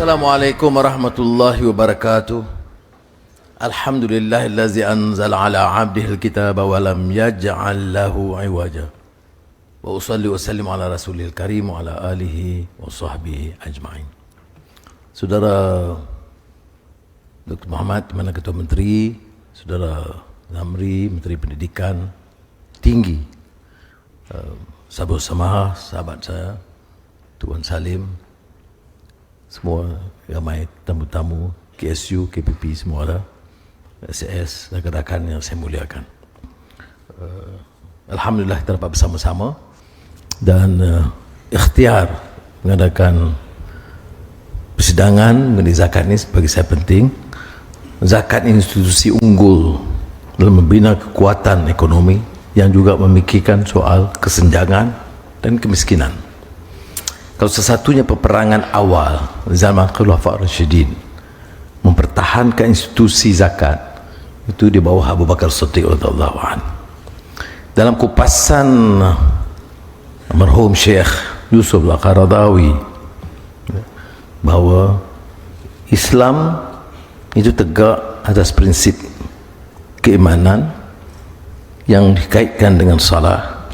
Assalamualaikum warahmatullahi wabarakatuh. Alhamdulillahillazi anzala ala abdihil kitaba wa lam yaj'al lahu iwaja. Wa usalli wa sallim ala rasulil karim wa ala alihi wa sahbihi ajma'in. Saudara Dr. Muhammad, Mana Ketua Menteri, Saudara Zamri, Menteri Pendidikan Tinggi, Sahabat Samaha, sahabat saya, Tuan Salim, semua ramai tamu-tamu KSU, KPP, semua ada, SAS, rakan-rakan yang saya muliakan. Alhamdulillah kita dapat bersama-sama dan ikhtiar mengadakan persidangan mengenai zakat ini bagi saya penting. Zakat institusi unggul dalam membina kekuatan ekonomi yang juga memikirkan soal kesenjangan dan kemiskinan. Kalau sesatunya peperangan awal zaman Khulafaur Rasyidin mempertahankan institusi zakat itu di bawah Abu Bakar Siddiq radhiyallahu anhu. Dalam kupasan almarhum Syekh Yusuf Al-Qaradawi bahawa Islam itu tegak atas prinsip keimanan yang dikaitkan dengan salah,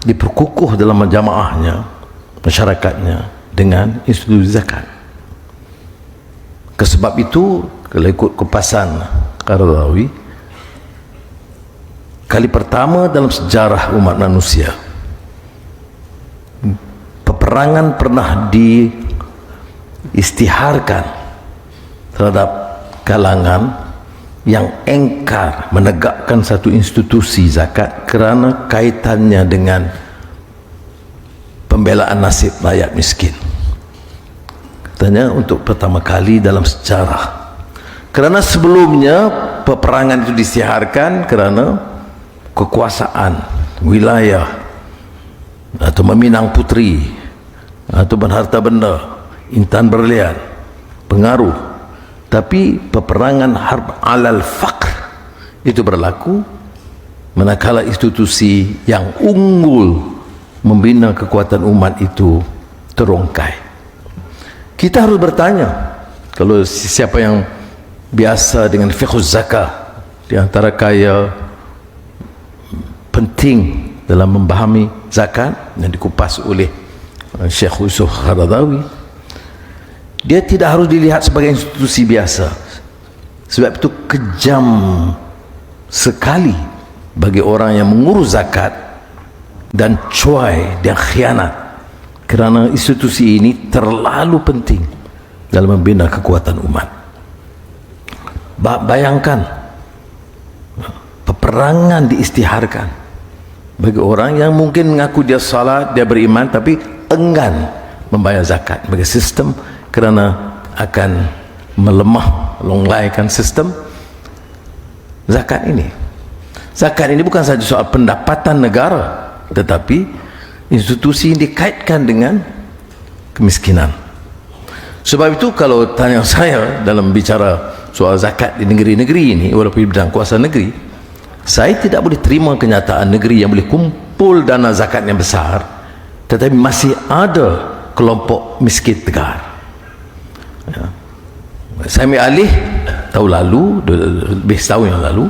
diperkukuh dalam jamaahnya, masyarakatnya dengan institusi zakat. Sebab itu kalau ikut kupasan Qaradawi, kali pertama dalam sejarah umat manusia peperangan pernah diistiharkan terhadap kalangan yang engkar menegakkan satu institusi zakat kerana kaitannya dengan pembelaan nasib rakyat miskin. Katanya untuk pertama kali dalam sejarah, kerana sebelumnya peperangan itu disiharkan kerana kekuasaan wilayah atau meminang puteri atau berharta benda, intan berlian, pengaruh. Tapi peperangan harb alal faqr itu berlaku manakala institusi yang unggul membina kekuatan umat itu terongkai. Kita harus bertanya, kalau siapa yang biasa dengan fiqh zakah, di antara kaya penting dalam memahami zakat yang dikupas oleh Syekh Yusuf Al-Qaradawi, dia tidak harus dilihat sebagai institusi biasa. Sebab itu kejam sekali bagi orang yang mengurus zakat dan cuai dan khianat, kerana institusi ini terlalu penting dalam membina kekuatan umat. Bayangkan peperangan diistiharkan bagi orang yang mungkin mengaku dia salat, dia beriman, tapi enggan membayar zakat bagi sistem, kerana akan melemah, longlaikan sistem zakat ini. Zakat ini bukan saja soal pendapatan negara, tetapi institusi yang dikaitkan dengan kemiskinan. Sebab itu kalau tanya saya dalam bicara soal zakat di negeri-negeri ini, walaupun di bidang kuasa negeri, saya tidak boleh terima kenyataan negeri yang boleh kumpul dana zakat yang besar tetapi masih ada kelompok miskin tegar. Ya. Saya ambil alih tahun lalu, lebih setahun yang lalu,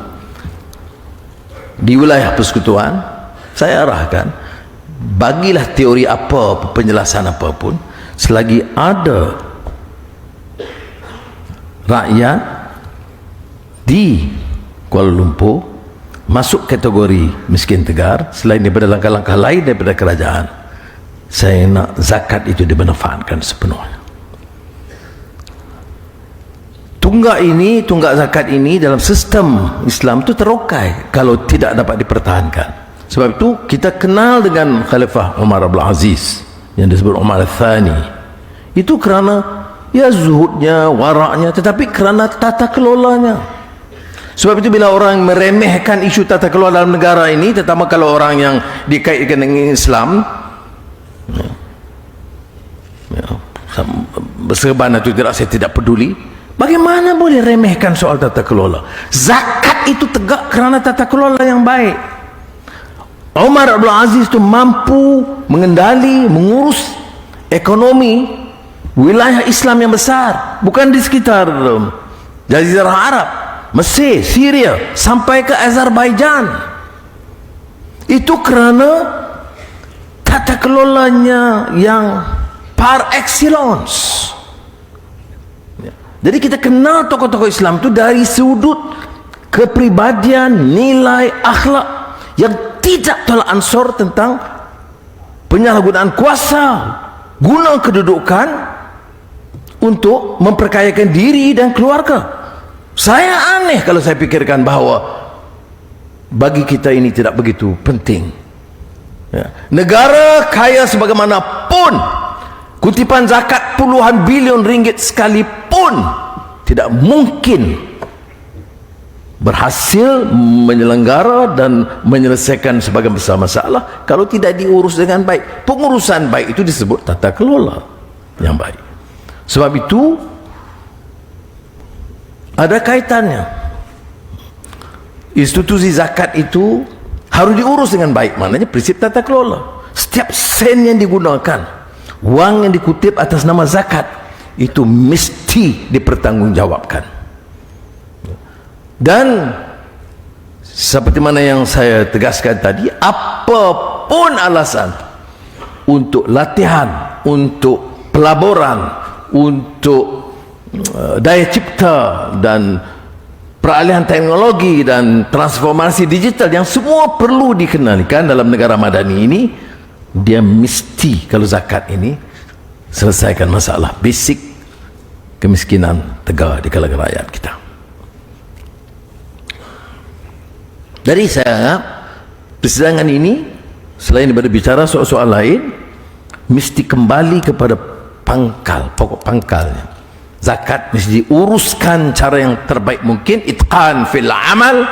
di wilayah persekutuan, saya arahkan, bagilah teori apa, penjelasan apapun, selagi ada rakyat di Kuala Lumpur masuk kategori miskin tegar, selain daripada langkah-langkah lain daripada kerajaan, saya nak zakat itu dimanfaatkan sepenuhnya. Tunggak zakat ini dalam sistem Islam itu terokai kalau tidak dapat dipertahankan. Sebab itu kita kenal dengan Khalifah Umar Abdul Aziz yang disebut Umar Al-Thani, itu kerana ya zuhudnya, waraknya, tetapi kerana tata kelolanya. Sebab itu bila orang meremehkan isu tata kelola dalam negara ini, terutama kalau orang yang dikaitkan dengan Islam, berserban atau tidak, saya tidak peduli. Bagaimana boleh remehkan soal tata kelola? Zakat itu tegak kerana tata kelola yang baik. Umar Abdul Aziz itu mampu mengendali, mengurus ekonomi wilayah Islam yang besar, bukan di sekitar Jazirah Arab, Mesir, Syria, sampai ke Azerbaijan. Itu kerana tata kelolanya yang par excellence. Jadi kita kenal tokoh-tokoh Islam itu dari sudut kepribadian, nilai, akhlak yang tidak tolak ansur tentang penyalahgunaan kuasa, guna kedudukan untuk memperkayakan diri dan keluarga. Saya aneh kalau saya pikirkan bahawa bagi kita ini tidak begitu penting. Ya. Negara kaya sebagaimanapun, kutipan zakat puluhan bilion ringgit sekalipun tidak mungkin berhasil menyelenggara dan menyelesaikan sebagian besar masalah kalau tidak diurus dengan baik. Pengurusan baik itu disebut tata kelola yang baik. Sebab itu ada kaitannya. Institusi zakat itu harus diurus dengan baik. Maknanya prinsip tata kelola. Setiap sen yang digunakan, wang yang dikutip atas nama zakat, itu mesti dipertanggungjawabkan. Dan seperti mana yang saya tegaskan tadi, apapun alasan untuk latihan, untuk pelaburan, untuk daya cipta dan peralihan teknologi dan transformasi digital yang semua perlu dikenalikan dalam negara madani ini, dia mesti, kalau zakat ini, selesaikan masalah basic kemiskinan tegar di kalangan rakyat kita. Jadi saya anggap persidangan ini selain daripada bicara soal-soal lain, mesti kembali kepada pangkal, pokok pangkalnya. Zakat mesti diuruskan cara yang terbaik mungkin, itqan fil amal,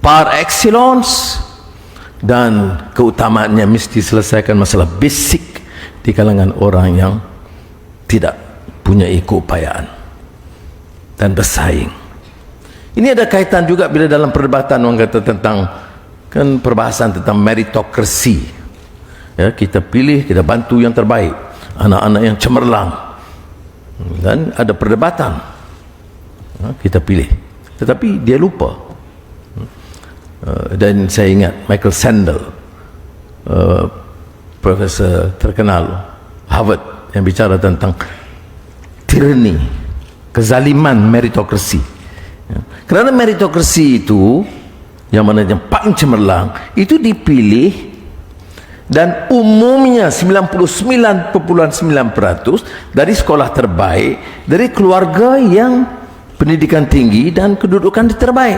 par excellence, dan keutamaannya mesti selesaikan masalah basic di kalangan orang yang tidak punya keupayaan dan bersaing. Ini ada kaitan juga bila dalam perdebatan orang kata tentang, kan perbahasan tentang meritokrasi. Ya, kita pilih, kita bantu yang terbaik, anak-anak yang cemerlang, dan ada perdebatan. Kita pilih, tetapi dia lupa. Dan saya ingat Michael Sandel, profesor terkenal Harvard, yang bicara tentang tyranny, kezaliman meritokrasi. Kerana meritokrasi itu, yang mana yang paling cemerlang, itu dipilih, dan umumnya 99.9% dari sekolah terbaik, dari keluarga yang pendidikan tinggi dan kedudukan terbaik,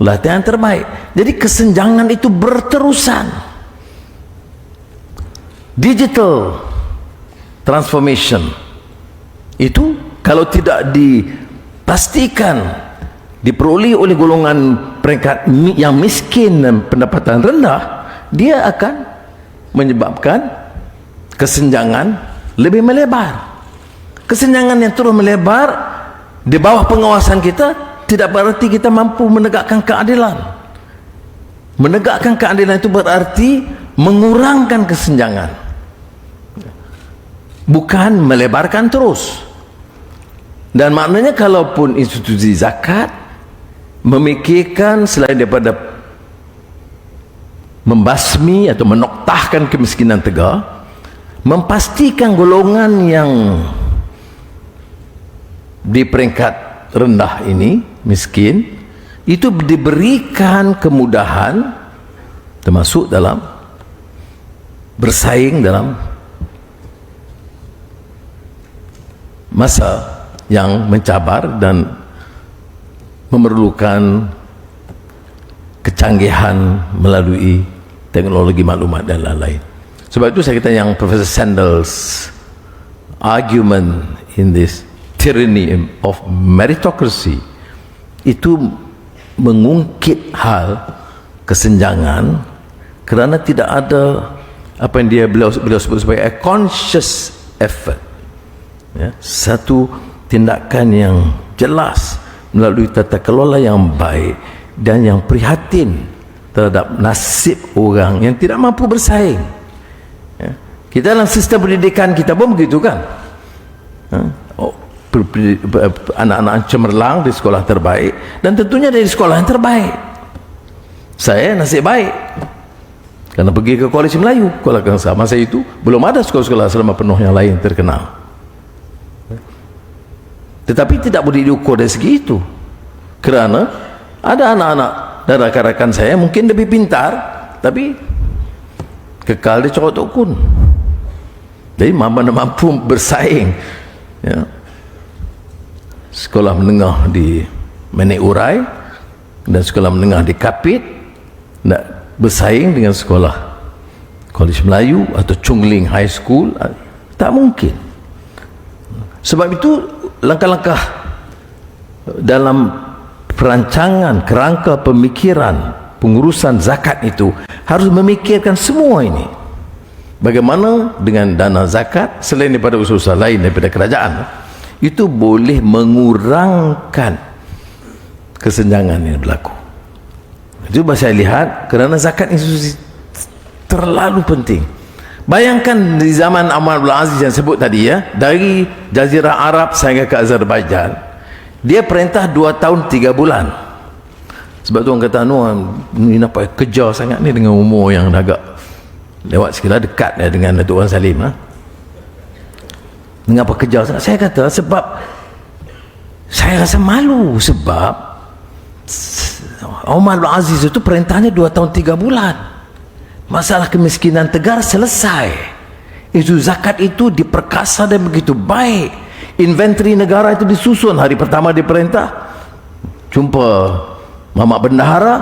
latihan terbaik. Jadi kesenjangan itu berterusan. Digital transformation itu kalau tidak dipastikan diperoleh oleh golongan peringkat yang miskin dan pendapatan rendah, dia akan menyebabkan kesenjangan lebih melebar. Kesenjangan yang terus melebar di bawah pengawasan kita tidak berarti kita mampu menegakkan keadilan. Menegakkan keadilan itu berarti mengurangkan kesenjangan, bukan melebarkan terus. Dan maknanya kalaupun institusi zakat memikirkan selain daripada membasmi atau menoktahkan kemiskinan tegar, memastikan golongan yang di peringkat rendah ini, miskin, itu diberikan kemudahan, termasuk dalam bersaing dalam masa yang mencabar dan memerlukan kecanggihan melalui teknologi maklumat dan lain-lain. Sebab itu saya kata yang Profesor Sandel's argument in this tyranny of meritocracy itu mengungkit hal kesenjangan kerana tidak ada apa yang beliau sebut sebagai a conscious effort, ya, satu tindakan yang jelas melalui tata kelola yang baik dan yang prihatin terhadap nasib orang yang tidak mampu bersaing. Ya. Kita dalam sistem pendidikan kita pun begitu kan. Anak-anak cemerlang di sekolah terbaik, dan tentunya dari sekolah yang terbaik. Saya nasib baik karena pergi ke Koalisi Melayu. Kalau masa itu belum ada sekolah-sekolah asrama penuh yang lain terkenal. Tetapi tidak boleh diukur dari segi itu, kerana ada anak-anak dan rakan-rakan saya mungkin lebih pintar, tapi kekal di corot ukun. Jadi mana mampu bersaing, ya. Sekolah menengah di Menek Urai dan sekolah menengah di Kapit nak bersaing dengan sekolah Koalisi Melayu atau Chungling High School, tak mungkin. Sebab itu langkah-langkah dalam perancangan kerangka pemikiran pengurusan zakat itu harus memikirkan semua ini. Bagaimana dengan dana zakat selain daripada usaha lain daripada kerajaan itu boleh mengurangkan kesenjangan yang berlaku. Itu saya lihat kerana zakat itu terlalu penting. Bayangkan di zaman Omar Abdul Aziz yang sebut tadi, ya, dari Jazirah Arab sehingga ke Azerbaijan, dia perintah 2 tahun 3 bulan. Sebab tu orang kata, ni nampak kejar sangat ni dengan umur yang agak lewat sekitar dekat ya, dengan Datuk Wan Salim. Mengapa kejar sangat? Saya kata sebab saya rasa malu, sebab Omar Abdul Aziz itu perintahnya 2 tahun 3 bulan. Masalah kemiskinan Tegar selesai. Itu zakat itu diperkasa dan begitu baik. Inventory negara itu disusun hari pertama diperintah. Jumpa Mamak Bendahara,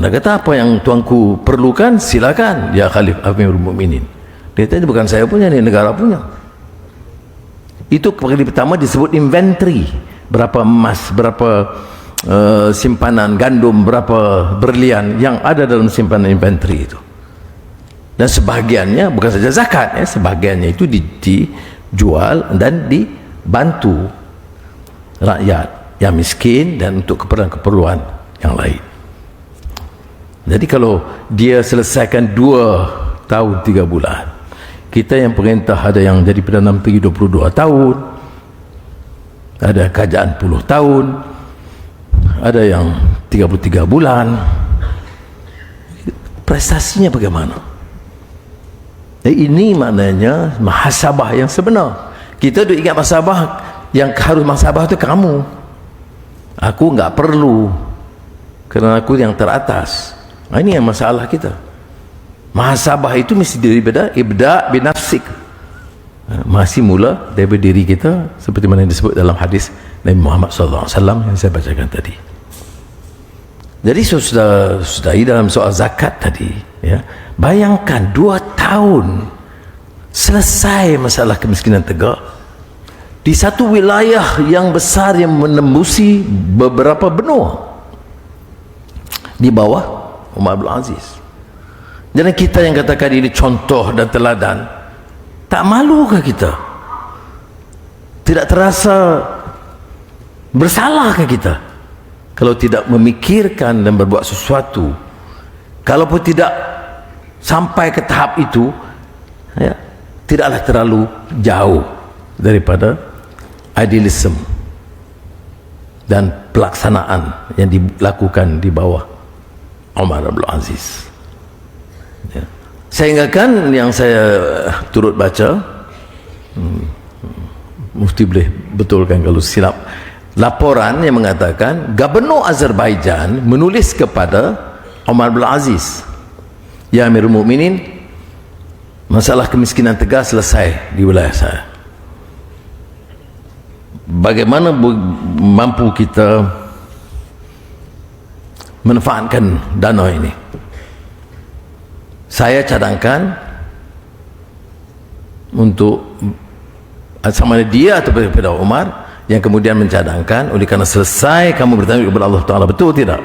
dia kata apa yang tuanku perlukan silakan ya Khalif Amirul Mukminin. Dia kata bukan saya punya, ni negara punya. Itu kali pertama disebut inventory, berapa emas, berapa simpanan gandum, berapa berlian yang ada dalam simpanan inventory itu. Dan sebahagiannya bukan saja zakat, ya, sebahagiannya itu dijual dan dibantu rakyat yang miskin dan untuk keperluan-keperluan yang lain. Jadi kalau dia selesaikan 2 tahun 3 bulan, kita yang perintah ada yang jadi Perdana Menteri 22 tahun, ada kerajaan 10 tahun, ada yang 33 bulan. Prestasinya bagaimana? Ini maknanya muhasabah yang sebenar. Kita duk ingat muhasabah, yang harus muhasabah itu kamu. Aku enggak perlu, kerana aku yang teratas. Ini yang masalah kita. Muhasabah itu mesti daripada ibda' binafsik, masih mula daripada diri kita, seperti mana yang disebut dalam hadis Nabi Muhammad SAW yang saya bacakan tadi. Jadi sudah dalam soal zakat tadi, ya, bayangkan 2 tahun selesai masalah kemiskinan Tegar di satu wilayah yang besar yang menembusi beberapa benua di bawah Umar Abdul Aziz. Jadi kita yang katakan ini contoh dan teladan, tak malukah kita? Tidak terasa bersalahkah kita kalau tidak memikirkan dan berbuat sesuatu? Kalaupun tidak sampai ke tahap itu, ya, tidaklah terlalu jauh daripada idealisme dan pelaksanaan yang dilakukan di bawah Omar Abdul Aziz. Ya. Sehingga kan yang saya turut baca, mufti boleh betulkan kalau silap, laporan yang mengatakan Gubernur Azerbaijan menulis kepada Omar Abdul Aziz, ya Amirul Mukminin, masalah kemiskinan Tegar selesai di wilayah saya. Bagaimana mampu kita manfaatkan dana ini? Saya cadangkan untuk sama ada dia atau daripada Umar yang kemudian mencadangkan, oleh kerana selesai kamu bertanya kepada Allah Ta'ala, betul tidak?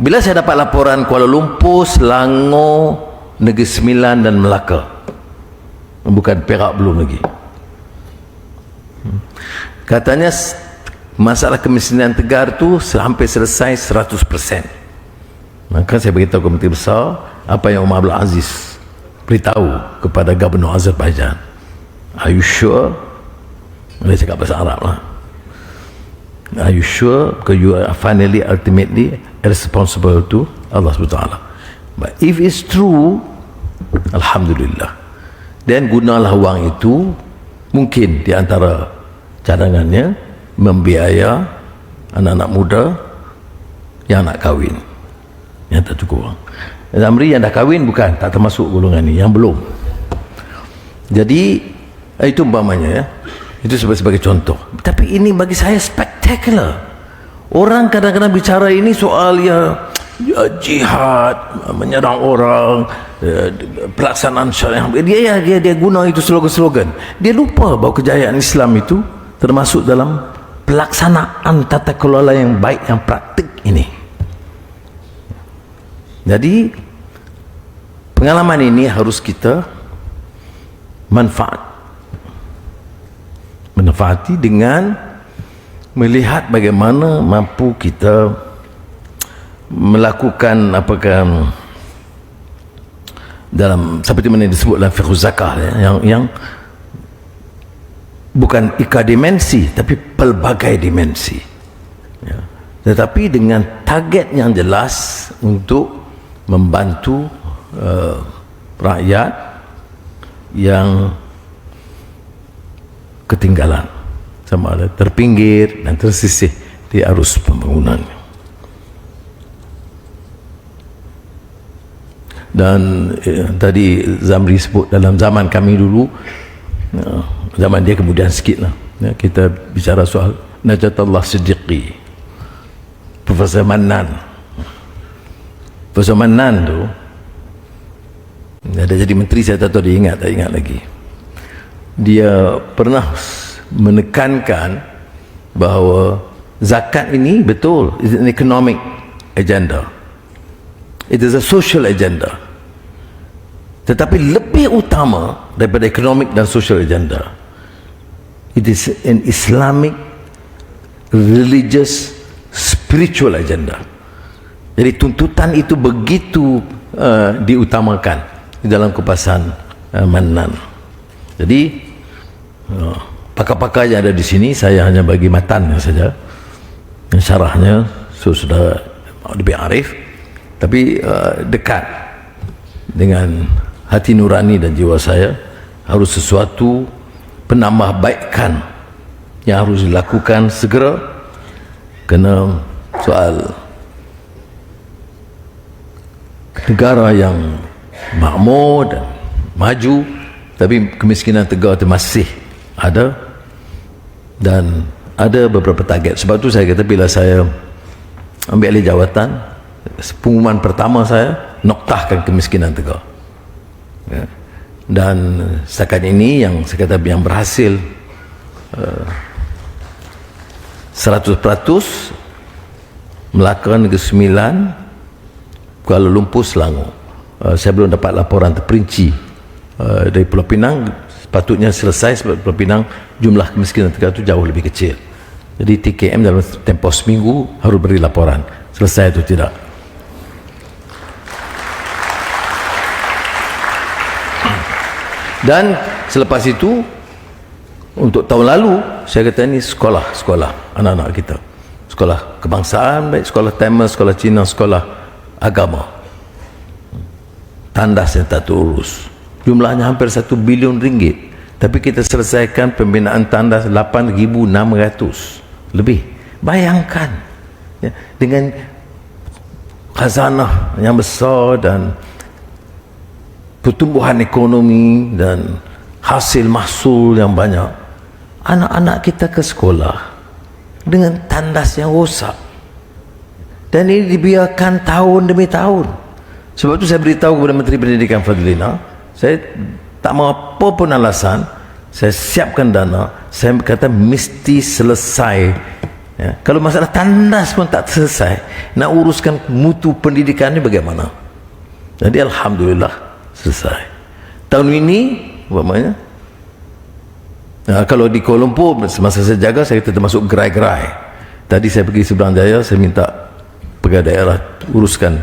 Bila saya dapat laporan Kuala Lumpur, Selangor, Negeri Sembilan dan Melaka, bukan Perak belum lagi, katanya masalah kemiskinan Tegar tu hampir selesai 100%. Maka saya beritahu Komite Besar apa yang Umar Abdul Aziz beritahu kepada Gubernur Azerbaijan, are you sure? Dia cakap bahasa Arab lah. Are you sure? Because you are finally, ultimately responsible to Allah SWT. But if it's true, Alhamdulillah, then gunalah wang itu, mungkin di antara cadangannya membiaya anak-anak muda yang nak kahwin, yang tak cukup wang. Zamri yang dah kahwin bukan, tak termasuk golongan ni, yang belum. Jadi itu umpamanya, ya, itu sebagai contoh. Tapi ini bagi saya spectacular. Orang kadang-kadang bicara ini soal ya jihad, menyerang orang, pelaksanaan syariah. Dia guna itu slogan-slogan. Dia lupa bahawa kejayaan Islam itu termasuk dalam pelaksanaan tata kelola yang baik, yang praktik ini. Jadi pengalaman ini harus kita manfaati dengan melihat bagaimana mampu kita melakukan apakah dalam seperti mana disebut dalam fiqh zakah, ya, yang bukan ikadimensi tapi pelbagai dimensi, ya. Tetapi dengan target yang jelas untuk membantu rakyat yang ketinggalan, sama ada terpinggir dan tersisih di arus pembangunan. Dan tadi Zamri sebut dalam zaman kami dulu, zaman dia kemudian sikit lah, ya, kita bicara soal Najatullah Siddiqi, Profesor Mannan. Profesor Mannan tu ada jadi menteri, saya tak tahu dia tak ingat lagi. Dia pernah menekankan bahawa zakat ini betul, it's an economic agenda, it is a social agenda, tetapi lebih utama daripada economic dan social agenda, it is an Islamic, religious, spiritual agenda. Jadi tuntutan itu begitu diutamakan di dalam kupasan Mannan. Jadi pakar-pakar yang ada di sini, saya hanya bagi matan saja, syarahnya sudah lebih arif, tapi dekat dengan hati nurani dan jiwa saya. Harus sesuatu penambahbaikan yang harus dilakukan segera, kerana soal negara yang makmur dan maju, tapi kemiskinan tegar itu masih ada, dan ada beberapa target. Sebab tu saya kata, bila saya ambil alih jawatan, pengumuman pertama saya noktahkan kemiskinan tegar, ya. Dan setakat ini yang saya kata yang berhasil 100% Melaka, Negeri Sembilan, Kuala Lumpur, Selangor. Saya belum dapat laporan terperinci dari Pulau Pinang. Sepatutnya selesai, sebab Pulau Pinang jumlah kemiskinan tegar itu jauh lebih kecil. Jadi TKM dalam tempoh seminggu harus beri laporan selesai atau tidak. Dan selepas itu, untuk tahun lalu, saya kata ini sekolah anak-anak kita, sekolah kebangsaan, baik sekolah Tamil, sekolah Cina, sekolah agama, tandas yang tak terurus, jumlahnya hampir 1 bilion ringgit, tapi kita selesaikan pembinaan tandas 8,600 lebih. Bayangkan, ya, dengan khazanah yang besar dan pertumbuhan ekonomi dan hasil mahsul yang banyak, anak-anak kita ke sekolah dengan tandas yang rosak, dan ini dibiarkan tahun demi tahun. Sebab itu saya beritahu kepada Menteri Pendidikan Fadlina, saya tak mau apa pun alasan, saya siapkan dana, saya kata mesti selesai, ya. Kalau masalah tandas pun tak selesai, nak uruskan mutu pendidikan ini bagaimana? Jadi Alhamdulillah selesai. Tahun ini umpamanya, kalau di Kuala Lumpur semasa saya jaga, saya kata termasuk gerai-gerai. Tadi saya pergi Seberang Jaya, saya minta pegawai daerah uruskan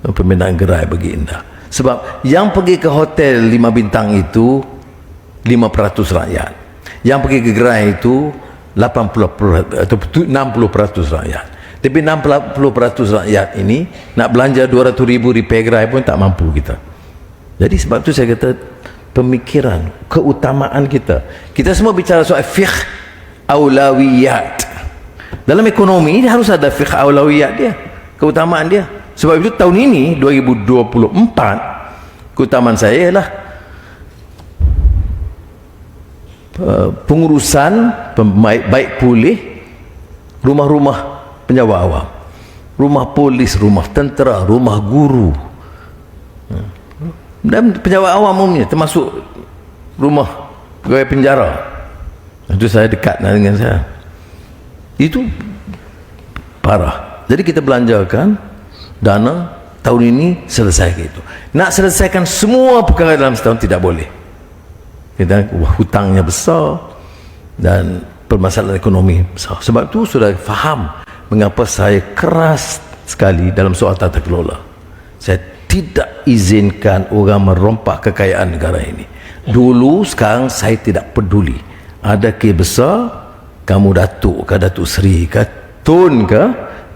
pembinaan gerai bagi Indah. Sebab yang pergi ke hotel 5 bintang itu 5% rakyat, yang pergi ke gerai itu 80% atau 60% rakyat. Tapi 60% rakyat ini nak belanja 200,000 repair gerai pun tak mampu kita. Jadi sebab tu saya kata pemikiran, keutamaan kita. Kita semua bicara soal fiqh aulawiyat. Dalam ekonomi ini harus ada fiqh aulawiyat dia, keutamaan dia. Sebab itu tahun ini 2024 keutamaan saya ialah pengurusan baik pulih rumah-rumah penjawat awam, rumah polis, rumah tentera, rumah guru dan penjawat awam umumnya, termasuk rumah pegawai penjara. Itu saya dekat dengan saya. Itu parah. Jadi kita belanjakan dana tahun ini selesai gitu. Nak selesaikan semua perkara dalam setahun tidak boleh. Kita hutangnya besar dan permasalahan ekonomi besar. Sebab tu sudah faham mengapa saya keras sekali dalam soal tata kelola. Saya tidak izinkan orang merompak kekayaan negara ini. Dulu, sekarang saya tidak peduli. Ada kes besar, kamu datuk ke, datuk seri ke, tun ke,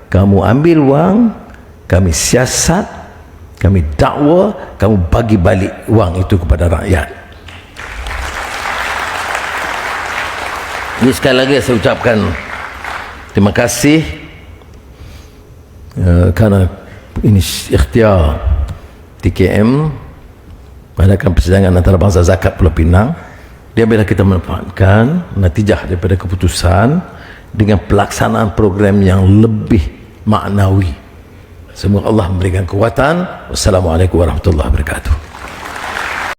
kamu ambil wang, kami siasat, kami dakwa, kamu bagi balik wang itu kepada rakyat. Jadi sekali lagi saya ucapkan terima kasih kerana ini ikhtiar TKM mengadakan persidangan antarabangsa zakat Pulau Pinang. Dia bila kita memanfaatkan natijah daripada keputusan dengan pelaksanaan program yang lebih maknawi. Semoga Allah memberikan kekuatan. Wassalamualaikum warahmatullahi wabarakatuh.